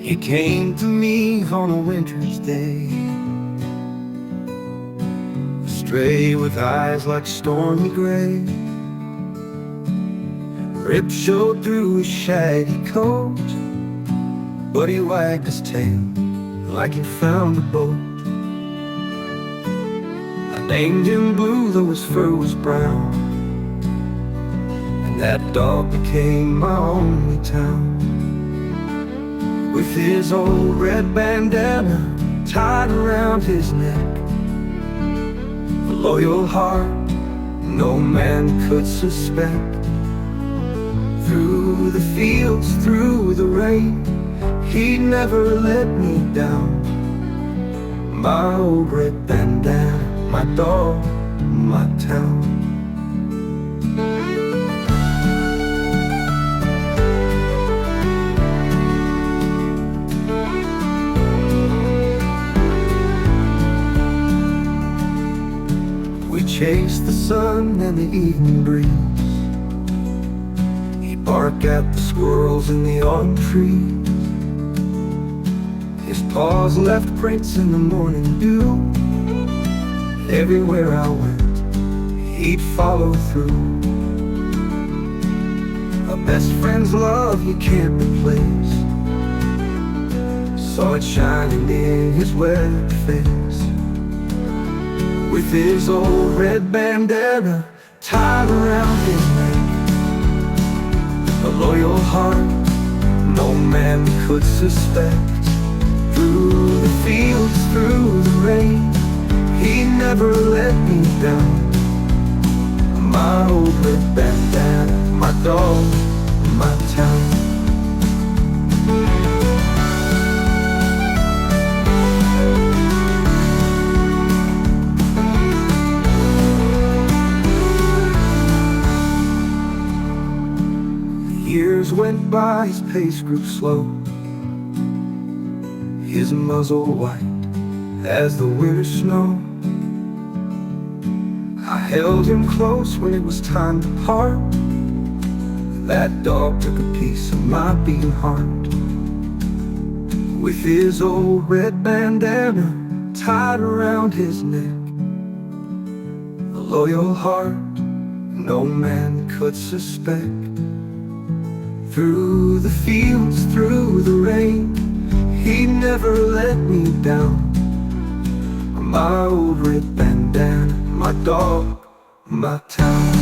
He came to me on a winter's day, stray with eyes like stormy gray. Rip showed through his shaggy coat, but he wagged his tail like he found a boat. I named him Blue, though his fur was brown, and that dog became my only town. With his old red bandana tied around his neck, a loyal heart no man could suspect. Through the fields, through the rain, he'd never let me down. My old red bandana, my dog, my town. We chased the sun and the evening breeze. He'd bark at the squirrels in the autumn trees. His paws left prints in the morning dew. Everywhere I went, he'd follow through. A best friend's love you can't replace. Saw it shining in his webbed face. With his old red bandana tied around his neck, a loyal heart no man could suspect. Through the fields, through the rain, he never let me down. My old red bandana, my dog, my town. Years went by, his pace grew slow, his muzzle white as the winter snow. I held him close when it was time to part. That dog took a piece of my beating heart. With his old red bandana tied around his neck, a loyal heart no man could suspect. Through the fields, through the rain, he never let me down. My old red bandana, my dog, my town.